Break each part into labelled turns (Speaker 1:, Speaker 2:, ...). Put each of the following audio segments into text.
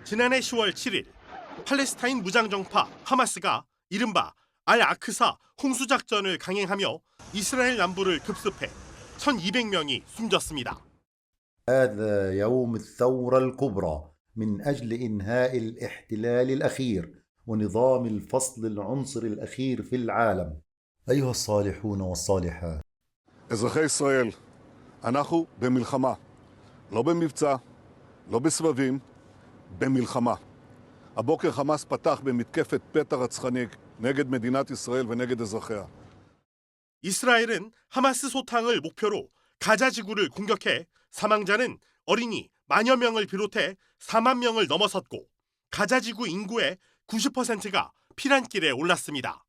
Speaker 1: 지난해 10월 7일 팔레스타인 무장정파 하마스가 이른바 알-아크사 홍수작전을 강행하며 이스라엘 남부를 급습해 1,200명이 숨졌습니다.
Speaker 2: هذا يوم الثورة الكبرى من أجل إنهاء الاحتلال الأخير ونظام الفصل العنصري الأخير في العالم. أيها الصالحون والصالحات.
Speaker 3: אזרחי ישראל, אנחנו במלחמה, לא במבצע, לא בסבבים, במלחמה. הבוקר חמאס פתח במתקפת פתע רצחני נגד מדינת ישראל ונגד אזרחיה.
Speaker 1: 이스라엘은 하마스 소탕을 목표로 가자 지구를 공격해 사망자는 어린이 만여 명을 비롯해 4만 명을 넘어섰고 가자 지구 인구의 90%가 피난길에 올랐습니다.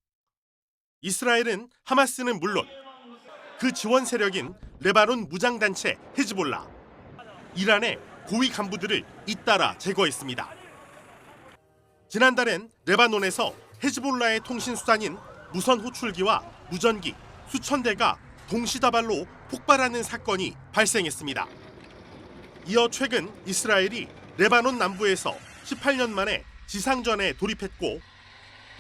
Speaker 1: 이스라엘은 하마스는 물론 그 지원 세력인 레바논 무장단체 헤즈볼라, 이란의 고위 간부들을 잇따라 제거했습니다. 지난달엔 레바논에서 헤즈볼라의 통신 수단인 무선 호출기와 무전기 수천 대가 동시다발로 폭발하는 사건이 발생했습니다. 이어 최근 이스라엘이 레바논 남부에서 18년 만에 지상전에 돌입했고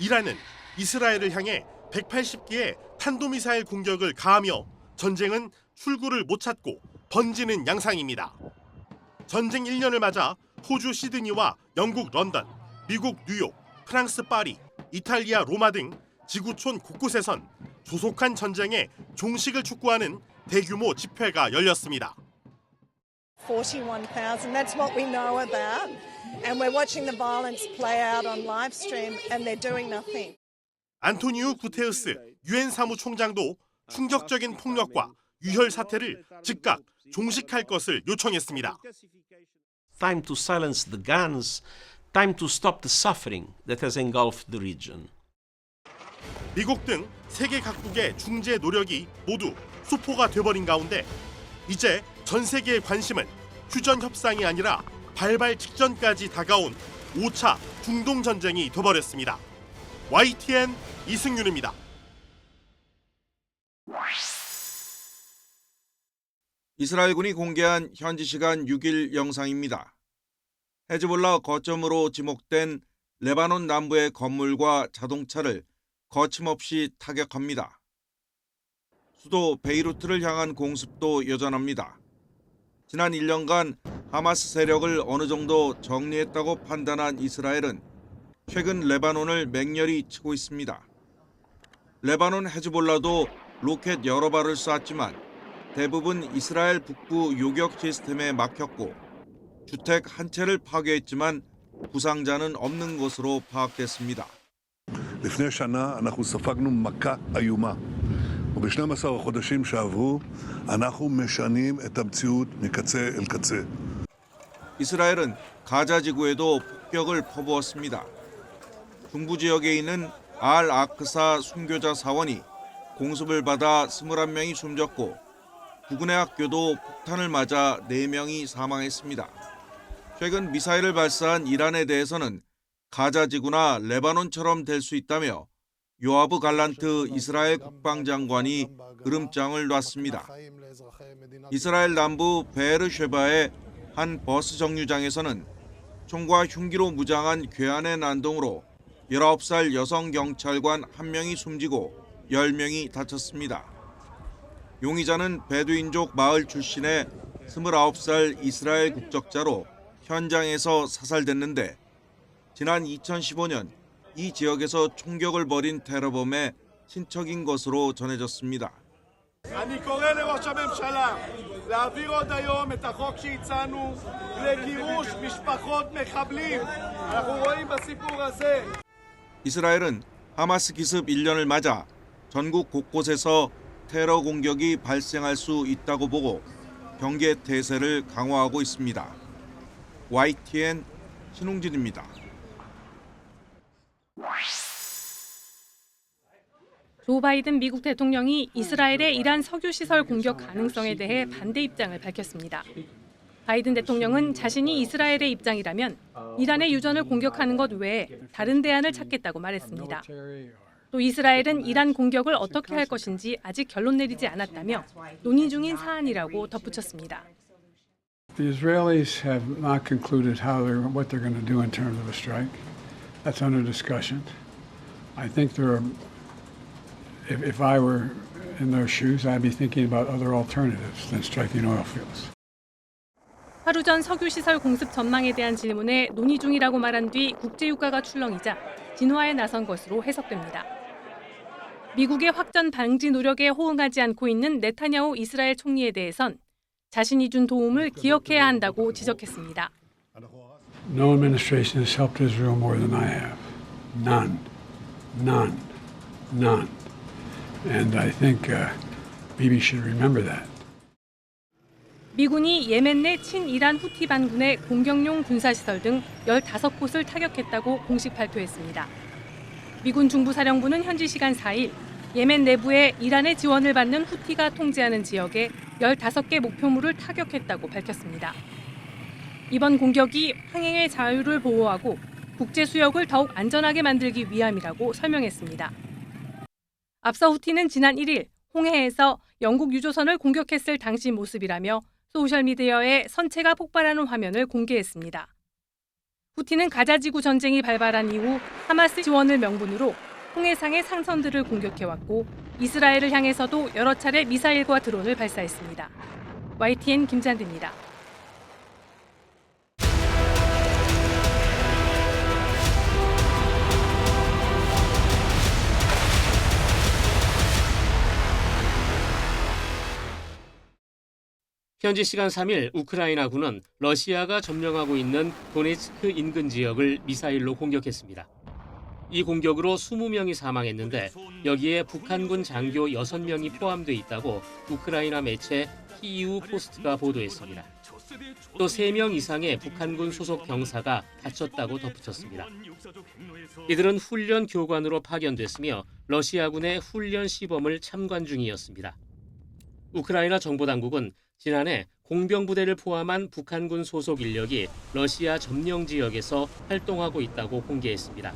Speaker 1: 이란은 이스라엘을 향해 180기의 탄도미사일 공격을 가하며 전쟁은 출구를 못 찾고 번지는 양상입니다. 전쟁 1년을 맞아 호주 시드니와 영국 런던, 미국 뉴욕, 프랑스 파리, 이탈리아 로마 등 지구촌 곳곳에선 조속한 전쟁의 종식을 촉구하는 대규모 집회가 열렸습니다.
Speaker 4: 41,000, that's what we know about. And we're watching the violence play out on live stream and they're doing nothing.
Speaker 1: 안토니우 구테우스 유엔 사무총장도 충격적인 폭력과 유혈 사태를 즉각 종식할 것을 요청했습니다.
Speaker 5: Time to silence the guns, time to stop the suffering that has engulfed the region.
Speaker 1: 미국 등 세계 각국의 중재 노력이 모두 수포가 돼버린 가운데 이제 전 세계의 관심은 휴전 협상이 아니라 발발 직전까지 다가온 5차 중동 전쟁이 돼버렸습니다. YTN 이승윤입니다.
Speaker 6: 이스라엘군이 공개한 현지 시간 6일 영상입니다. 헤즈볼라 거점으로 지목된 레바논 남부의 건물과 자동차를 거침없이 타격합니다. 수도 베이루트를 향한 공습도 여전합니다. 지난 1년간 하마스 세력을 어느 정도 정리했다고 판단한 이스라엘은 최근 레바논을 맹렬히 치고 있습니다. 레바논 헤즈볼라도 로켓 여러 발을 쐈지만 대부분 이스라엘 북부 요격 시스템에 막혔고 주택 한 채를 파괴했지만 부상자는 없는 것으로 파악됐습니다.
Speaker 3: לפני שנה אנחנו ספגנו מכה איומה. וב-12 החודשים שעברו אנחנו משנים את המציאות מקצה אל קצה.
Speaker 6: 이스라엘은 가자 지구에도 폭격을 퍼부었습니다. 중부 지역에 있는 알-아크사 순교자 사원이 공습을 받아 21명이 숨졌고 부근의 학교도 폭탄을 맞아 4명이 사망했습니다. 최근 미사일을 발사한 이란에 대해서는 가자 지구나 레바논처럼 될 수 있다며 요아브 갈란트 이스라엘 국방장관이 으름장을 놨습니다. 이스라엘 남부 베에르쉐바의 한 버스 정류장에서는 총과 흉기로 무장한 괴한의 난동으로 19살 여성 경찰관 1명이 숨지고 10명이 다쳤습니다. 용의자는 베두인족 마을 출신의 29살 이스라엘 국적자로 현장에서 사살됐는데 지난 2015년 이 지역에서 총격을 벌인 테러범의 친척인 것으로 전해졌습니다.
Speaker 7: אני קורא לראש הממשלה להעביר עוד היום את החוק שהצענו לגירוש משפחות מחבלים. אנחנו רואים בסיפור הזה.
Speaker 6: 이스라엘은 하마스 기습 1년을 맞아 전국 곳곳에서 테러 공격이 발생할 수 있다고 보고 경계 태세를 강화하고 있습니다. YTN 신웅진입니다.
Speaker 8: 조 바이든 미국 대통령이 이스라엘의 이란 석유시설 공격 가능성에 대해 반대 입장을 밝혔습니다. 바이든 대통령은 자신이 이스라엘의 입장이라면 이란의 유전을 공격하는 것 외에 다른 대안을 찾겠다고 말했습니다. 또 이스라엘은 이란 공격을 어떻게 할 것인지 아직 결론 내리지 않았다며 논의 중인 사안이라고 덧붙였습니다.
Speaker 9: The Israelis have not concluded what they're going to do in terms of a strike. That's under discussion. I think if I were in their shoes, I'd be thinking about other alternatives than striking oil fields.
Speaker 8: 하루 전 석유시설 공습 전망에 대한 질문에 논의 중이라고 말한 뒤 국제유가가 출렁이자 진화에 나선 것으로 해석됩니다. 미국의 확전 방지 노력에 호응하지 않고 있는 네타냐후 이스라엘 총리에 대해선 자신이 준 도움을 기억해야 한다고 지적했습니다.
Speaker 9: No administration has helped Israel more than I have. None. None. None. And I think Bibi should remember that.
Speaker 8: 미군이 예멘 내 친이란 후티 반군의 공격용 군사시설 등 15곳을 타격했다고 공식 발표했습니다. 미군 중부사령부는 현지 시간 4일 예멘 내부에 이란의 지원을 받는 후티가 통제하는 지역에 15개 목표물을 타격했다고 밝혔습니다. 이번 공격이 항행의 자유를 보호하고 국제 수역을 더욱 안전하게 만들기 위함이라고 설명했습니다. 앞서 후티는 지난 1일 홍해에서 영국 유조선을 공격했을 당시 모습이라며 소셜미디어에 선체가 폭발하는 화면을 공개했습니다. 후티는 가자지구 전쟁이 발발한 이후 하마스 지원을 명분으로 홍해상의 상선들을 공격해왔고 이스라엘을 향해서도 여러 차례 미사일과 드론을 발사했습니다. YTN 김잔디입니다.
Speaker 10: 현지 시간 3일 우크라이나군은 러시아가 점령하고 있는 도네츠크 인근 지역을 미사일로 공격했습니다. 이 공격으로 20명이 사망했는데 여기에 북한군 장교 6명이 포함돼 있다고 우크라이나 매체 키이우 포스트가 보도했습니다. 또 3명 이상의 북한군 소속 병사가 다쳤다고 덧붙였습니다. 이들은 훈련 교관으로 파견됐으며 러시아군의 훈련 시범을 참관 중이었습니다. 우크라이나 정보당국은 지난해 공병부대를 포함한 북한군 소속 인력이 러시아 점령 지역에서 활동하고 있다고 공개했습니다.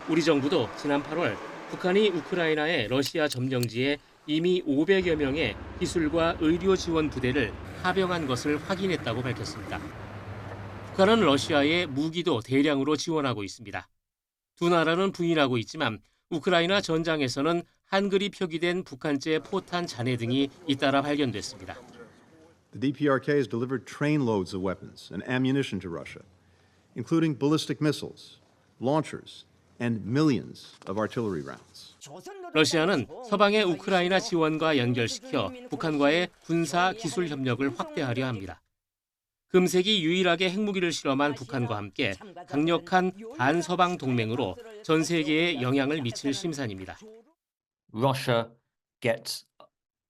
Speaker 10: 우리 정부도 지난 8월 북한이 우크라이나의 러시아 점령지에 이미 500여 명의 기술과 의료 지원 부대를 파병한 것을 확인했다고 밝혔습니다. 북한은 러시아에 무기도 대량으로 지원하고 있습니다. 두 나라는 부인하고 있지만 우크라이나 전장에서는 한글이 표기된 북한제 포탄 잔해 등이 잇따라 발견됐습니다.
Speaker 11: The DPRK has delivered trainloads of weapons and ammunition to Russia, including ballistic missiles, launchers, and millions of artillery rounds.
Speaker 10: 러시아는 서방의 우크라이나 지원과 연결시켜 북한과의 군사 기술 협력을 확대하려 합니다. 금세기 유일하게 핵무기를 실험한 북한과 함께 강력한 반서방 동맹으로 전 세계에 영향을 미칠 심산입니다.
Speaker 12: Russia gets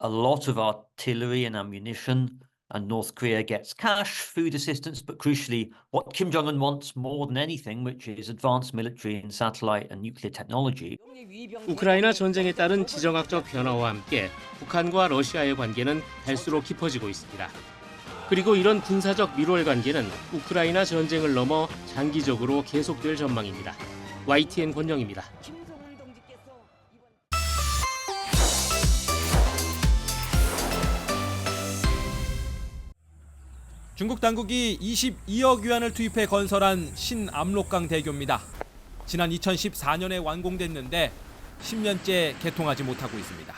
Speaker 12: a lot of artillery and ammunition, and North Korea gets cash, food assistance, but crucially, what Kim Jong-un wants more than anything, which is advanced military and satellite and nuclear technology.
Speaker 10: 우크라이나 전쟁에 따른 지정학적 변화와 함께 북한과 러시아의 관계는 갈수록 깊어지고 있습니다. 그리고 이런 군사적 밀월 관계는 우크라이나 전쟁을 넘어 장기적으로 계속될 전망입니다. YTN 권영입니다.
Speaker 13: 중국 당국이 22억 위안을 투입해 건설한 신압록강 대교입니다. 지난 2014년에 완공됐는데 10년째 개통하지 못하고 있습니다.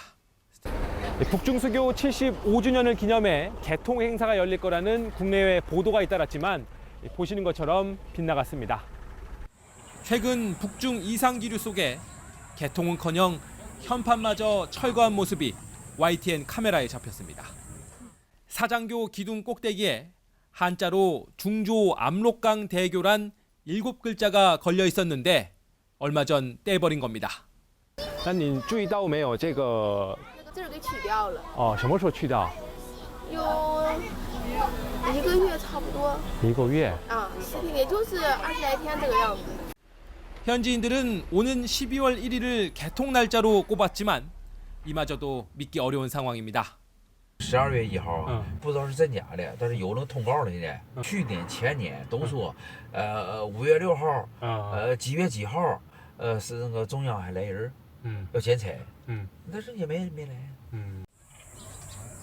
Speaker 14: 북중수교 75주년을 기념해 개통 행사가 열릴 거라는 국내외 보도가 잇따랐지만 보시는 것처럼 빗나갔습니다.
Speaker 13: 최근 북중 이상기류 속에 개통은커녕 현판마저 철거한 모습이 YTN 카메라에 잡혔습니다. 사장교 기둥 꼭대기에 한자로 중조 압록강 대교란 7글자가 걸려 있었는데 얼마 전 떼버린 겁니다.
Speaker 14: 那你注意到没有这个
Speaker 15: 字儿给取掉了。
Speaker 14: 哦，什么时候去掉？
Speaker 15: 有1个月差不多。
Speaker 14: 1个月。
Speaker 15: 啊，10天，也就是20来天这个样子。
Speaker 13: 현지인들은 오는 12월 1일을 개통 날짜로 꼽았지만 이마저도 믿기 어려운 상황입니다.
Speaker 16: 12月1号，不知道是真假的，但是有那个通告的呢。去年、前年都说，5月6号，几月几号，是那个中央还来人，要剪彩，但是也没来。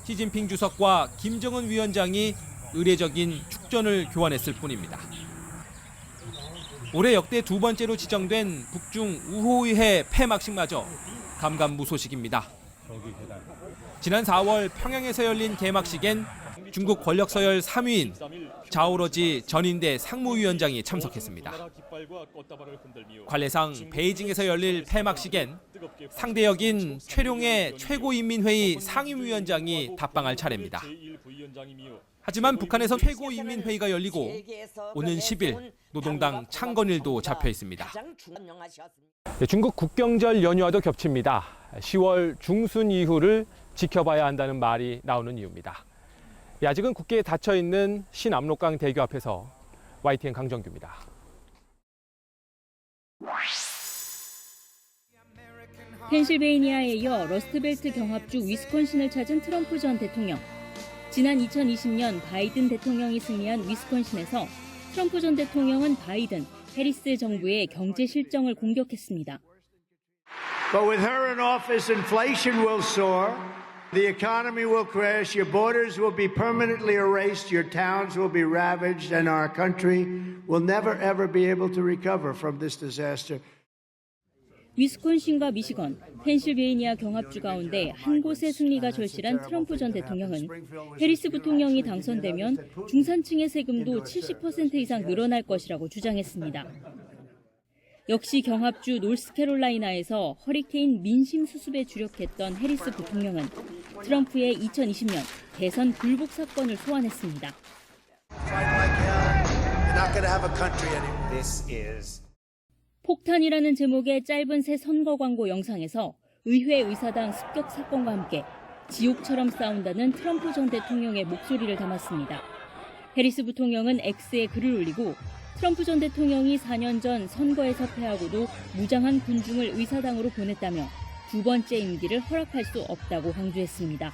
Speaker 13: 시진핑 주석과 김정은 위원장이 의례적인 축전을 교환했을 뿐입니다. 올해 역대 두 번째로 지정된 북중 우호의회 폐막식마저 감감무소식입니다. 지난 4월 평양에서 열린 개막식엔 중국 권력 서열 3위인 자오러지 전인대 상무위원장이 참석했습니다. 관례상 베이징에서 열릴 폐막식엔 상대역인 최룡해 최고인민회의 상임위원장이 답방할 차례입니다. 하지만 북한에선 최고인민회의가 열리고 오는 10일 노동당 창건일도 잡혀 있습니다.
Speaker 14: 중국 국경절 연휴와도 겹칩니다. 10월 중순 이후를 지켜봐야 한다는 말이 나오는 이유입니다. 아직은 국계에 닫혀 있는 신압록강 대교 앞에서 YTN 강정규입니다.
Speaker 17: 펜실베이니아에 이어 러스트벨트 경합주 위스콘신을 찾은 트럼프 전 대통령. 지난 2020년 바이든 대통령이 승리한 위스콘신에서 트럼프 전 대통령은 바이든, 해리스 정부의 경제 실정을 공격했습니다.
Speaker 18: But with her in office, inflation will soar. The economy will crash, your borders will be permanently erased, your towns will be ravaged, and our country will never ever be able to recover from this disaster.
Speaker 17: 위스콘신과 미시건, 펜실베이니아 경합주 가운데 한 곳의 승리가 절실한 트럼프 전 대통령은 해리스 부통령이 당선되면 중산층의 세금도 70% 이상 늘어날 것이라고 주장했습니다. 역시 경합주 노스캐롤라이나에서 허리케인 민심 수습에 주력했던 해리스 부통령은 트럼프의 2020년 대선 불복 사건을 소환했습니다. 폭탄이라는 제목의 짧은 새 선거 광고 영상에서 의회 의사당 습격 사건과 함께 지옥처럼 싸운다는 트럼프 전 대통령의 목소리를 담았습니다. 해리스 부통령은 X에 글을 올리고 트럼프 전 대통령이 4년 전 선거에서 패하고도 무장한 군중을 의사당으로 보냈다며 두 번째 임기를 허락할 수 없다고 강조했습니다.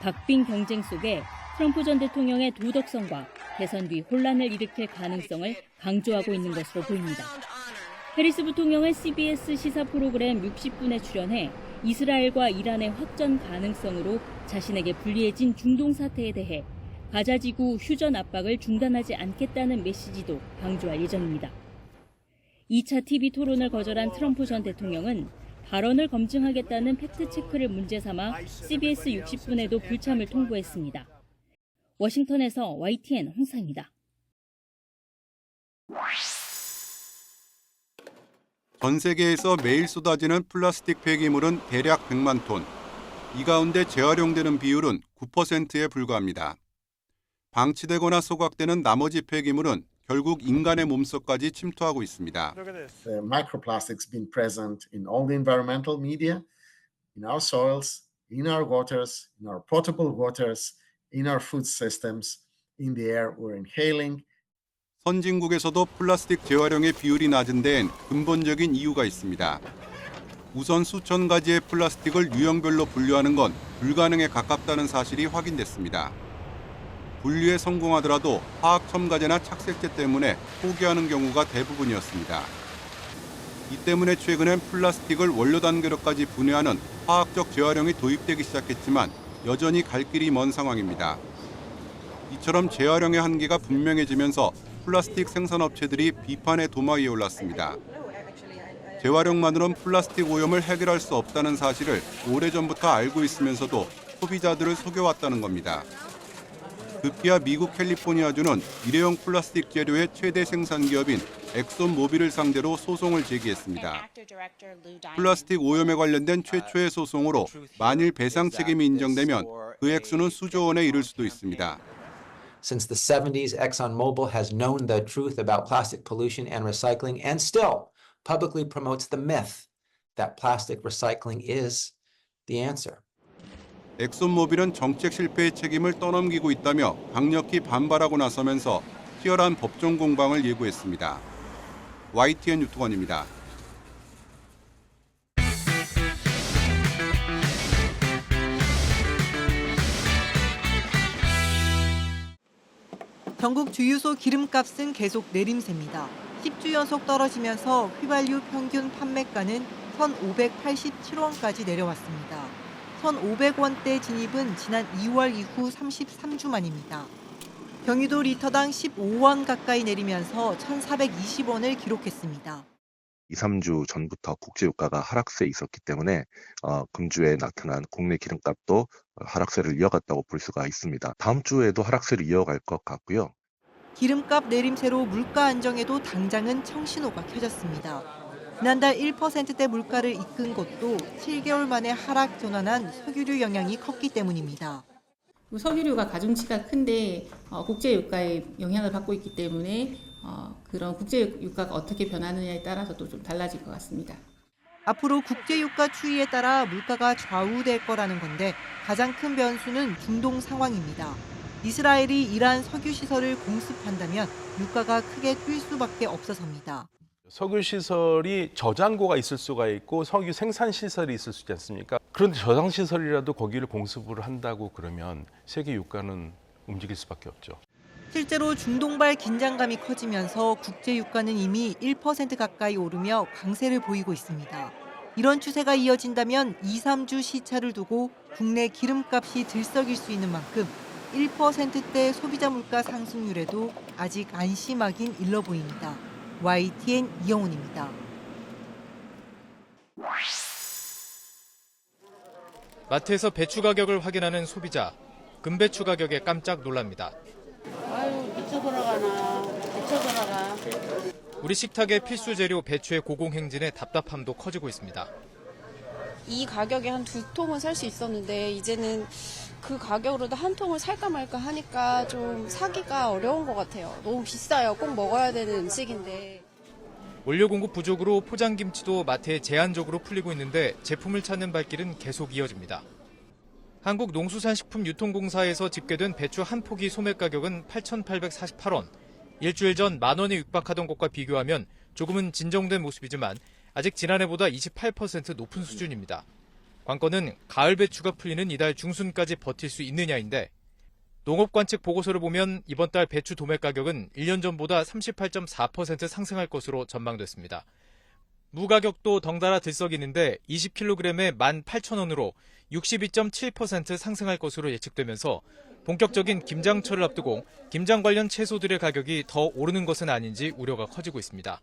Speaker 17: 박빙 경쟁 속에 트럼프 전 대통령의 도덕성과 대선 뒤 혼란을 일으킬 가능성을 강조하고 있는 것으로 보입니다. 해리스 부통령은 CBS 시사 프로그램 60분에 출연해 이스라엘과 이란의 확전 가능성으로 자신에게 불리해진 중동 사태에 대해 가자지구 휴전 압박을 중단하지 않겠다는 메시지도 강조할 예정입니다. 2차 TV 토론을 거절한 트럼프 전 대통령은 발언을 검증하겠다는 팩트체크를 문제 삼아 CBS 60분에도 불참을 통보했습니다. 워싱턴에서 YTN 홍사입니다.
Speaker 19: 전 세계에서 매일 쏟아지는 플라스틱 폐기물은 대략 100만 톤. 이 가운데 재활용되는 비율은 9%에 불과합니다. 방치되거나 소각되는 나머지 폐기물은 결국 인간의 몸속까지 침투하고 있습니다.
Speaker 20: The microplastics been present in all the environmental media, in our soils, in our waters, in our potable waters, in our food systems, in the air we're inhaling.
Speaker 19: 선진국에서도 플라스틱 재활용의 비율이 낮은 데엔 근본적인 이유가 있습니다. 우선 수천 가지의 플라스틱을 유형별로 분류하는 건 불가능에 가깝다는 사실이 확인됐습니다. 분류에 성공하더라도 화학 첨가제나 착색제 때문에 포기하는 경우가 대부분이었습니다. 이 때문에 최근엔 플라스틱을 원료 단계로까지 분해하는 화학적 재활용이 도입되기 시작했지만 여전히 갈 길이 먼 상황입니다. 이처럼 재활용의 한계가 분명해지면서 플라스틱 생산업체들이 비판의 도마 위에 올랐습니다. 재활용만으로는 플라스틱 오염을 해결할 수 없다는 사실을 오래전부터 알고 있으면서도 소비자들을 속여왔다는 겁니다. 급기야 미국 캘리포니아주는 일회용 플라스틱 재료의 최대 생산 기업인 엑손모빌을 상대로 소송을 제기했습니다. 플라스틱 오염에 관련된 최초의 소송으로 만일 배상 책임이 인정되면 그 액수는 수조 원에 이를 수도 있습니다.
Speaker 21: Since the 70s, ExxonMobil has known the truth about plastic pollution and recycling and still publicly promotes the myth that plastic recycling is the answer.
Speaker 19: 엑손모빌은 정책 실패의 책임을 떠넘기고 있다며 강력히 반발하고 나서면서 치열한 법정 공방을 예고했습니다. YTN 유튜원입니다.
Speaker 22: 전국 주유소 기름값은 계속 내림세입니다. 10주 연속 떨어지면서 휘발유 평균 판매가는 1,587원까지 내려왔습니다. 1,500원대 진입은 지난 2월 이후 33주 만입니다. 경유도 리터당 15원 가까이 내리면서 1,420원을 기록했습니다.
Speaker 2: 2, 3주 전부터 국제유가가 하락세에 있었기 때문에 금주에 나타난 국내 기름값도 하락세를 이어갔다고 볼 수가 있습니다. 다음 주에도 하락세를 이어갈 것 같고요.
Speaker 22: 기름값 내림세로 물가 안정에도 당장은 청신호가 켜졌습니다. 지난달 1%대 물가를 이끈 것도 7개월 만에 하락 전환한 석유류 영향이 컸기 때문입니다.
Speaker 4: 석유류가 가중치가 큰데 국제유가에 영향을 받고 있기 때문에 그런 국제유가가 어떻게 변하느냐에 따라서도 좀 달라질 것 같습니다.
Speaker 22: 앞으로 국제유가 추이에 따라 물가가 좌우될 거라는 건데 가장 큰 변수는 중동 상황입니다. 이스라엘이 이란 석유 시설을 공습한다면 유가가 크게 뛸 수밖에 없어서입니다.
Speaker 23: 석유 시설이 저장고가 있을 수가 있고 석유 생산 시설이 있을 수 있지 않습니까? 그런데 저장 시설이라도 거기를 공습을 한다고 그러면 세계 유가는 움직일 수밖에 없죠.
Speaker 22: 실제로 중동발 긴장감이 커지면서 국제 유가는 이미 1% 가까이 오르며 강세를 보이고 있습니다. 이런 추세가 이어진다면 2, 3주 시차를 두고 국내 기름값이 들썩일 수 있는 만큼 1%대 소비자 물가 상승률에도 아직 안심하긴 일러 보입니다. YTN 이영훈입니다.
Speaker 24: 마트에서 배추 가격을 확인하는 소비자. 금배추 가격에 깜짝 놀랍니다.
Speaker 25: 아유, 미쳐 돌아가나. 미쳐 돌아가.
Speaker 24: 우리 식탁의 필수 재료 배추의 고공행진에 답답함도 커지고 있습니다.
Speaker 26: 이 가격에 한 2통은 살 수 있었는데 이제는 그 가격으로도 한 통을 살까 말까 하니까 좀 사기가 어려운 것 같아요. 너무 비싸요. 꼭 먹어야 되는 음식인데.
Speaker 24: 원료 공급 부족으로 포장김치도 마트에 제한적으로 풀리고 있는데 제품을 찾는 발길은 계속 이어집니다. 한국농수산식품유통공사에서 집계된 배추 한 포기 소매 가격은 8,848원. 일주일 전 만 원에 육박하던 것과 비교하면 조금은 진정된 모습이지만 아직 지난해보다 28% 높은 수준입니다. 관건은 가을 배추가 풀리는 이달 중순까지 버틸 수 있느냐인데 농업관 측 보고서를 보면 이번 달 배추 도매 가격은 1년 전보다 38.4% 상승할 것으로 전망됐습니다. 무 가격도 덩달아 들썩이는데 20kg에 18,000원으로 62.7% 상승할 것으로 예측되면서 본격적인 김장철을 앞두고 김장 관련 채소들의 가격이 더 오르는 것은 아닌지 우려가 커지고 있습니다.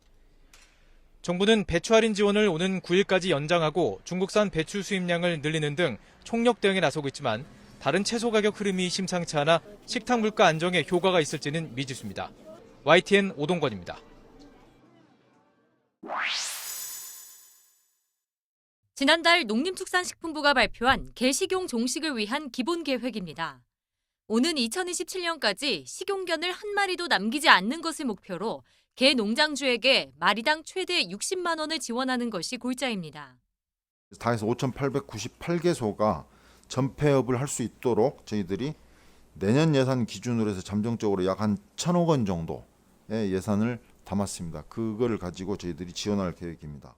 Speaker 24: 정부는 배추 할인 지원을 오는 9일까지 연장하고 중국산 배추 수입량을 늘리는 등 총력 대응에 나서고 있지만 다른 채소 가격 흐름이 심상치 않아 식탁 물가 안정에 효과가 있을지는 미지수입니다. YTN 오동건입니다.
Speaker 27: 지난달 농림축산식품부가 발표한 개식용 종식을 위한 기본 계획입니다. 오는 2027년까지 식용견을 한 마리도 남기지 않는 것을 목표로 개 농장주에게 마리당 최대 60만 원을 지원하는 것이 골자입니다.
Speaker 28: 다 해서 5,898개소가 전폐업을 할 수 있도록 저희들이 내년 예산 기준으로 해서 잠정적으로 약 한 1,000억 원 정도의 예산을 담았습니다. 그거를 가지고 저희들이 지원할 계획입니다.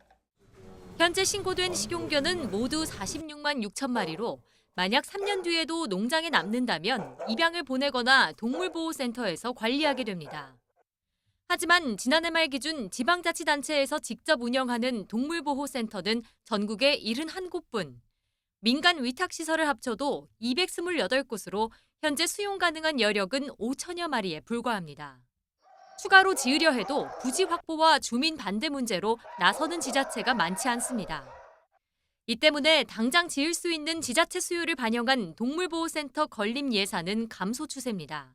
Speaker 27: 현재 신고된 식용견은 모두 46만 6천 마리로 만약 3년 뒤에도 농장에 남는다면 입양을 보내거나 동물보호센터에서 관리하게 됩니다. 하지만 지난해 말 기준 지방자치단체에서 직접 운영하는 동물보호센터는 전국에 71곳뿐, 민간 위탁시설을 합쳐도 228곳으로 현재 수용 가능한 여력은 5천여 마리에 불과합니다. 추가로 지으려 해도 부지 확보와 주민 반대 문제로 나서는 지자체가 많지 않습니다. 이 때문에 당장 지을 수 있는 지자체 수요를 반영한 동물보호센터 건립 예산은 감소 추세입니다.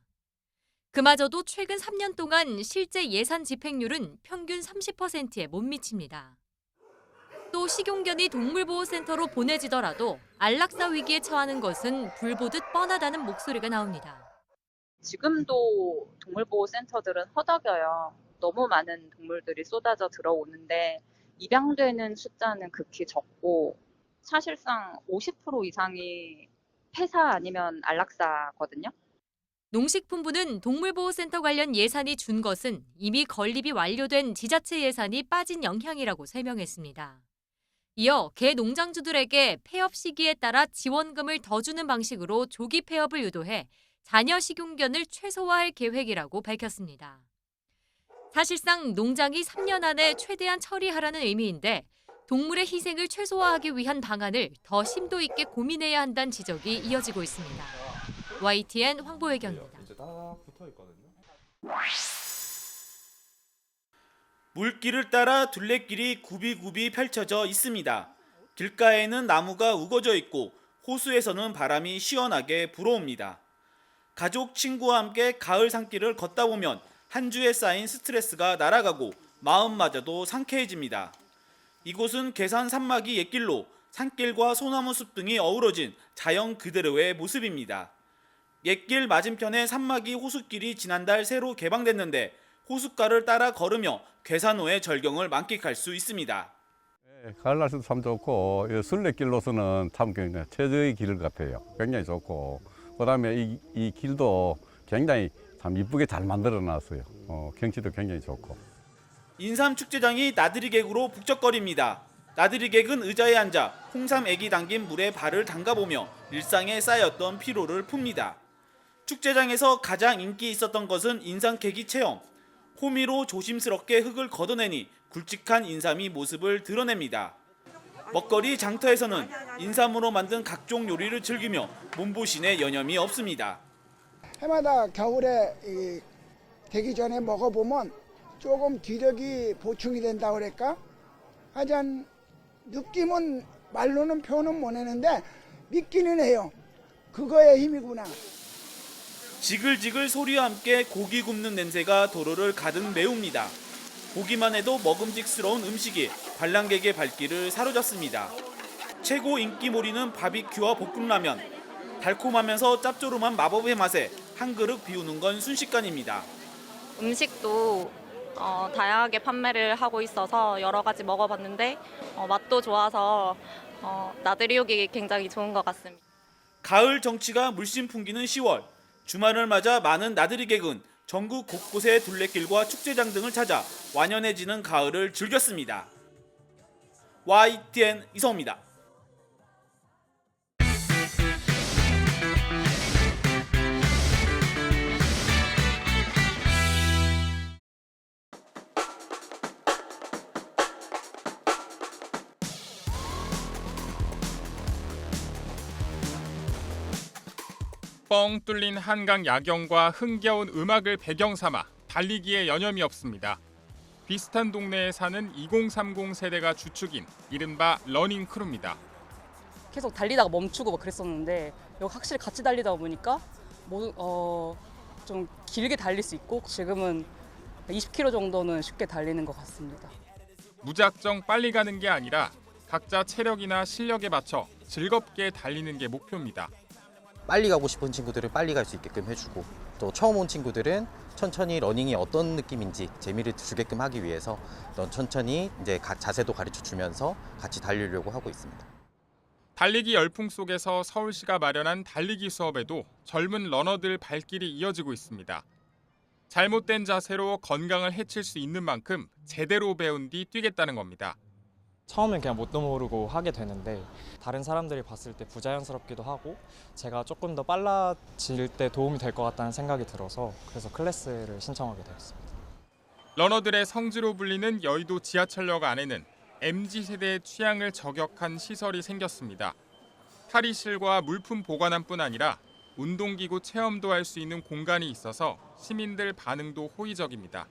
Speaker 27: 그마저도 최근 3년 동안 실제 예산 집행률은 평균 30%에 못 미칩니다. 또 식용견이 동물보호센터로 보내지더라도 안락사 위기에 처하는 것은 불보듯 뻔하다는 목소리가 나옵니다.
Speaker 29: 지금도 동물보호센터들은 허덕여요. 너무 많은 동물들이 쏟아져 들어오는데 입양되는 숫자는 극히 적고 사실상 50% 이상이 폐사 아니면 안락사거든요.
Speaker 27: 농식품부는 동물보호센터 관련 예산이 준 것은 이미 건립이 완료된 지자체 예산이 빠진 영향이라고 설명했습니다. 이어 개 농장주들에게 폐업 시기에 따라 지원금을 더 주는 방식으로 조기 폐업을 유도해 잔여 식용견을 최소화할 계획이라고 밝혔습니다. 사실상 농장이 3년 안에 최대한 처리하라는 의미인데 동물의 희생을 최소화하기 위한 방안을 더 심도 있게 고민해야 한다는 지적이 이어지고 있습니다. YTN 황보혜경입니다.
Speaker 23: 딱 붙어 있거든요.
Speaker 1: 물길을 따라 둘레길이 굽이굽이 펼쳐져 있습니다. 길가에는 나무가 우거져 있고 호수에서는 바람이 시원하게 불어옵니다. 가족, 친구와 함께 가을 산길을 걷다 보면 한 주에 쌓인 스트레스가 날아가고 마음마저도 상쾌해집니다. 이곳은 괴산 산막이 옛길로 산길과 소나무 숲 등이 어우러진 자연 그대로의 모습입니다. 옛길 맞은편에 산막이 호수길이 지난달 새로 개방됐는데 호숫가를 따라 걸으며 괴산호의 절경을 만끽할 수 있습니다.
Speaker 3: 가을 날씨도 참 좋고 순례길로서는 참 최저의 길 같아요. 굉장히 좋고 그다음에 이 길도 굉장히 참 이쁘게 잘 만들어놨어요. 경치도 굉장히 좋고.
Speaker 1: 인삼축제장이 나들이객으로 북적거립니다. 나들이객은 의자에 앉아 홍삼 액이 담긴 물에 발을 담가보며 일상에 쌓였던 피로를 풉니다. 축제장에서 가장 인기 있었던 것은 인삼캐기 체험. 호미로 조심스럽게 흙을 걷어내니 굵직한 인삼이 모습을 드러냅니다. 먹거리 장터에서는 인삼으로 만든 각종 요리를 즐기며 몸보신에 여념이 없습니다.
Speaker 5: 해마다 겨울에 되기 전에 먹어보면 조금 기력이 보충이 된다고 그럴까? 하여튼 느낌은 말로는 표현은 못 해는데 믿기는 해요. 그거의 힘이구나.
Speaker 1: 지글지글 소리와 함께 고기 굽는 냄새가 도로를 가득 메웁니다. 보기만 해도 먹음직스러운 음식이 관람객의 발길을 사로잡습니다. 최고 인기몰이는 바비큐와 볶음라면. 달콤하면서 짭조름한 마법의 맛에 한 그릇 비우는 건 순식간입니다.
Speaker 6: 음식도 다양하게 판매를 하고 있어서 여러 가지 먹어봤는데 맛도 좋아서 나들이 오기 굉장히 좋은 것 같습니다.
Speaker 1: 가을 정취가 물씬 풍기는 10월. 주말을 맞아 많은 나들이객은 전국 곳곳의 둘레길과 축제장 등을 찾아 완연해지는 가을을 즐겼습니다. YTN 이성입니다.
Speaker 7: 뻥 뚫린 한강 야경과 흥겨운 음악을 배경 삼아 달리기에 여념이 없습니다. 비슷한 동네에 사는 2030 세대가 주축인 이른바 러닝 크루입니다.
Speaker 8: 계속 달리다가 멈추고 막 그랬었는데 여기 확실히 같이 달리다 보니까 좀 길게 달릴 수 있고 지금은 20km 정도는 쉽게 달리는 것 같습니다.
Speaker 7: 무작정 빨리 가는 게 아니라 각자 체력이나 실력에 맞춰 즐겁게 달리는 게 목표입니다.
Speaker 9: 빨리 가고 싶은 친구들은 빨리 갈 수 있게끔 해주고 또 처음 온 친구들은 천천히 러닝이 어떤 느낌인지 재미를 주게끔 하기 위해서 천천히 이제 자세도 가르쳐 주면서 같이 달리려고 하고 있습니다.
Speaker 7: 달리기 열풍 속에서 서울시가 마련한 달리기 수업에도 젊은 러너들 발길이 이어지고 있습니다. 잘못된 자세로 건강을 해칠 수 있는 만큼 제대로 배운 뒤 뛰겠다는 겁니다.
Speaker 11: 처음엔 그냥 뭣도 모르고 하게 되는데 다른 사람들이 봤을 때 부자연스럽기도 하고 제가 조금 더 빨라질 때 도움이 될 것 같다는 생각이 들어서 그래서 클래스를 신청하게 되었습니다.
Speaker 7: 러너들의 성지로 불리는 여의도 지하철역 안에는 MZ세대의 취향을 저격한 시설이 생겼습니다. 탈의실과 물품 보관함뿐 아니라 운동기구 체험도 할 수 있는 공간이 있어서 시민들 반응도 호의적입니다.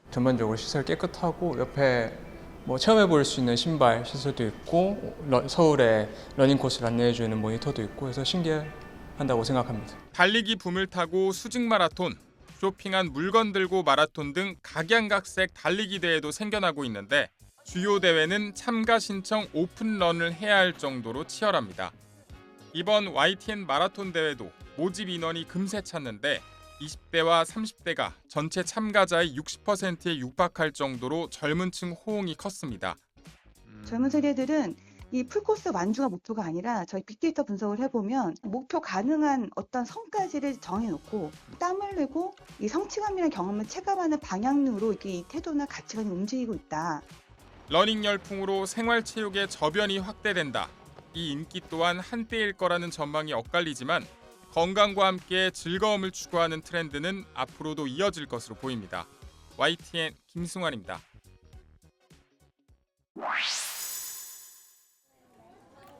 Speaker 12: 전반적으로 시설 깨끗하고 옆에 체험해 볼 수 있는 신발 시설도 있고 서울에 러닝 코스를 안내해주는 모니터도 있고 해서 신기한다고 생각합니다.
Speaker 7: 달리기 붐을 타고 수직 마라톤, 쇼핑한 물건 들고 마라톤 등 각양각색 달리기 대회도 생겨나고 있는데 주요 대회는 참가 신청 오픈런을 해야 할 정도로 치열합니다. 이번 YTN 마라톤 대회도 모집 인원이 금세 찼는데 20대와 30대가 전체 참가자의 60%에 육박할 정도로 젊은 층 호응이 컸습니다.
Speaker 30: 젊은 세대들은 이 풀코스 완주가 목표가 아니라 저희 빅데이터 분석을 해보면 목표 가능한 어떤 성까지를 정해놓고 땀 흘리고 이 성취감이라는 경험을 체감하는 방향으로 이렇게 이 태도나 가치관이 움직이고 있다.
Speaker 7: 러닝 열풍으로 생활체육의 저변이 확대된다. 이 인기 또한 한때일 거라는 전망이 엇갈리지만 건강과 함께 즐거움을 추구하는 트렌드는 앞으로도 이어질 것으로 보입니다. YTN 김승환입니다.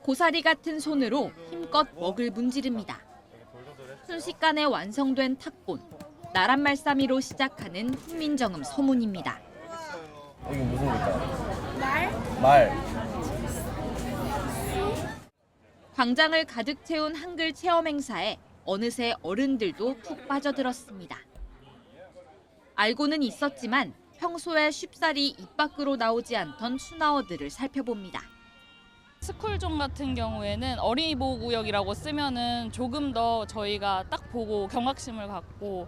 Speaker 27: 고사리 같은 손으로 힘껏 먹을 문지릅니다. 순식간에 완성된 탁본. 나란말싸미로 시작하는 훈민정음 서문입니다.
Speaker 10: 이게 무슨 글자? 말.
Speaker 27: 광장을 가득 채운 한글 체험 행사에 어느새 어른들도 푹 빠져들었습니다. 알고는 있었지만 평소에 쉽사리 입 밖으로 나오지 않던 수나어들을 살펴봅니다.
Speaker 13: 스쿨존 같은 경우에는 어린이 보호구역이라고 쓰면은 조금 더 저희가 딱 보고 경각심을 갖고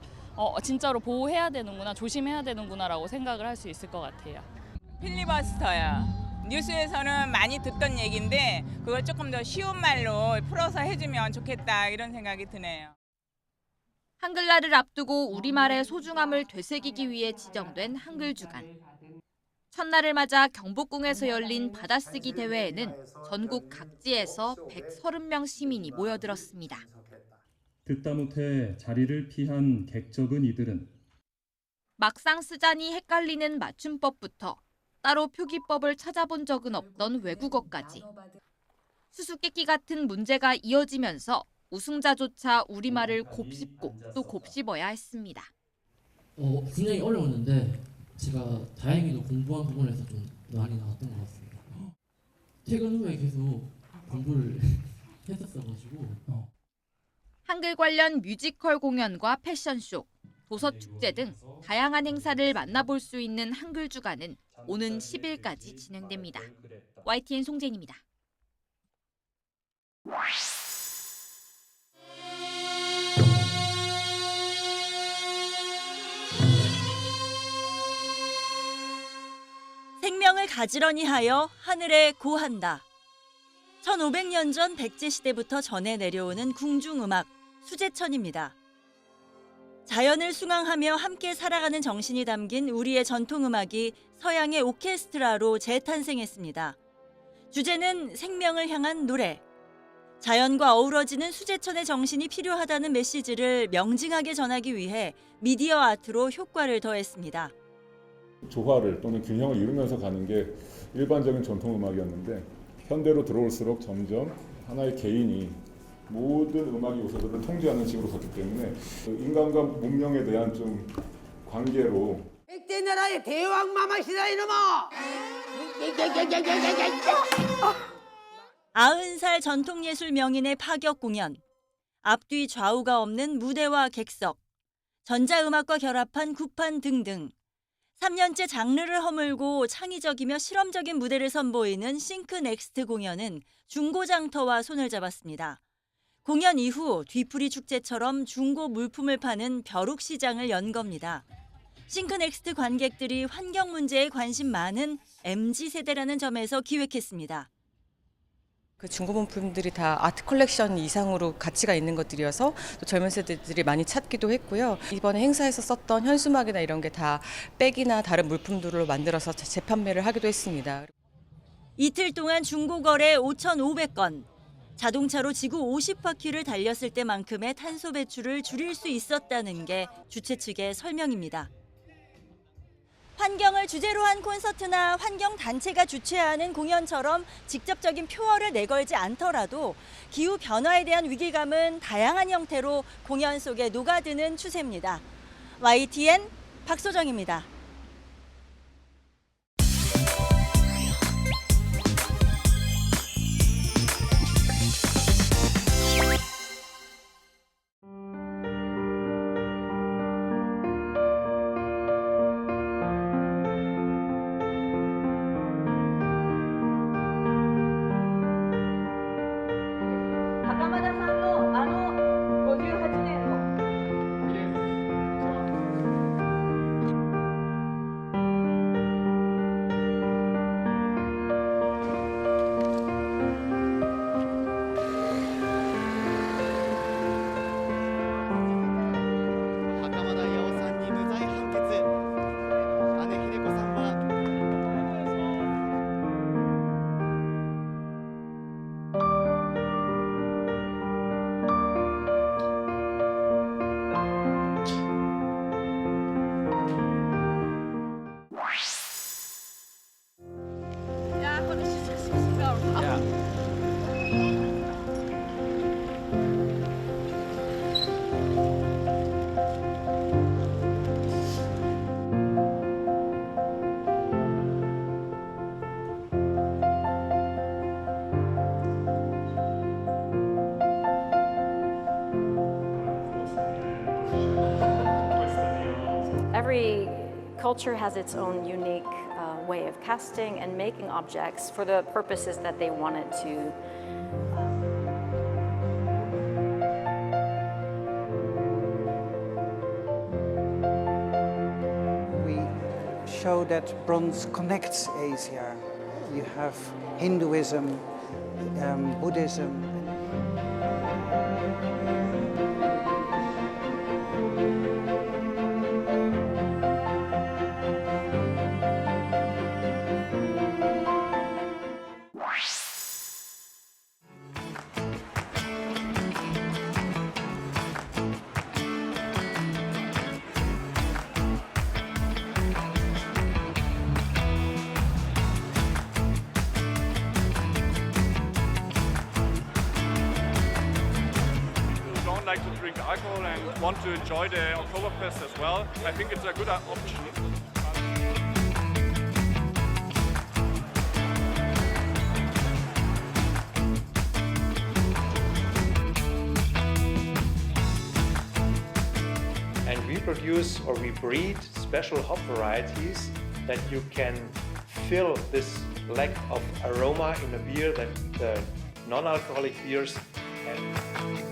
Speaker 13: 진짜로 보호해야 되는구나, 조심해야 되는구나라고 생각을 할 수 있을 것 같아요.
Speaker 14: 필리버스터야. 뉴스에서는 많이 듣던 얘기인데 그걸 조금 더 쉬운 말로 풀어서 해주면 좋겠다 이런 생각이 드네요.
Speaker 27: 한글날을 앞두고 우리말의 소중함을 되새기기 위해 지정된 한글주간. 첫날을 맞아 경복궁에서 열린 받아쓰기 대회에는 전국 각지에서 130명 시민이 모여들었습니다.
Speaker 15: 듣다 못해 자리를 피한 객적은 이들은
Speaker 27: 막상 쓰자니 헷갈리는 맞춤법부터 따로 표기법을 찾아본 적은 없던 외국어까지. 수수께끼 같은 문제가 이어지면서 우승자조차 우리말을 곱씹고 또 곱씹어야 했습니다.
Speaker 16: 굉장히 어려웠는데 제가 다행히도 공부한 부분에서 좀 많이 나왔던 것 같습니다. 퇴근 후에 계속 공부를 했었어가지고.
Speaker 27: 한글 관련 뮤지컬 공연과 패션쇼, 도서축제 등 다양한 행사를 만나볼 수 있는 한글주간은 오는 10일까지 진행됩니다. YTN 송재인입니다.
Speaker 17: 생명을 가지런히 하여 하늘에 고한다. 1500년 전 백제 시대부터 전해 내려오는 궁중음악 수제천입니다. 자연을 숭앙하며 함께 살아가는 정신이 담긴 우리의 전통음악이 서양의 오케스트라로 재탄생했습니다. 주제는 생명을 향한 노래. 자연과 어우러지는 수제천의 정신이 필요하다는 메시지를 명징하게 전하기 위해 미디어 아트로 효과를 더했습니다.
Speaker 18: 조화를 또는 균형을 이루면서 가는 게 일반적인 전통음악이었는데 현대로 들어올수록 점점 하나의 개인이 모든 음악의 요소들을 통제하는 식으로 갔기 때문에 인간과 문명에 대한 좀 관계로
Speaker 19: 백제 나라의 대왕 마마시다 이놈아!
Speaker 17: 90살 전통예술 명인의 파격 공연. 앞뒤 좌우가 없는 무대와 객석, 전자음악과 결합한 구판 등등. 3년째 장르를 허물고 창의적이며 실험적인 무대를 선보이는 싱크넥스트 공연은 중고장터와 손을 잡았습니다. 공연 이후 뒤풀이 축제처럼 중고 물품을 파는 벼룩시장을 연 겁니다. 싱크넥스트 관객들이 환경 문제에 관심 많은 MZ세대라는 점에서 기획했습니다.
Speaker 8: 그 중고 물품들이 다 아트 컬렉션 이상으로 가치가 있는 것들이어서 또 젊은 세대들이 많이 찾기도 했고요. 이번에 행사에서 썼던 현수막이나 이런 게 다 백이나 다른 물품들로 만들어서 재판매를 하기도 했습니다.
Speaker 17: 이틀 동안 중고 거래 5,500건. 자동차로 지구 50바퀴를 달렸을 때만큼의 탄소 배출을 줄일 수 있었다는 게 주최 측의 설명입니다. 환경을 주제로 한 콘서트나 환경단체가 주최하는 공연처럼 직접적인 표어를 내걸지 않더라도 기후 변화에 대한 위기감은 다양한 형태로 공연 속에 녹아드는 추세입니다. YTN 박소정입니다.
Speaker 2: Every culture has its own unique way of casting and making objects for the purposes that they wanted to.
Speaker 4: We show that bronze connects Asia. You have Hinduism, Buddhism.
Speaker 20: Like to drink alcohol and want to enjoy the Oktoberfest as well, I think it's a good option.
Speaker 21: And we produce or we breed special hop varieties that you can fill this lack of aroma in a beer that the non-alcoholic beers have.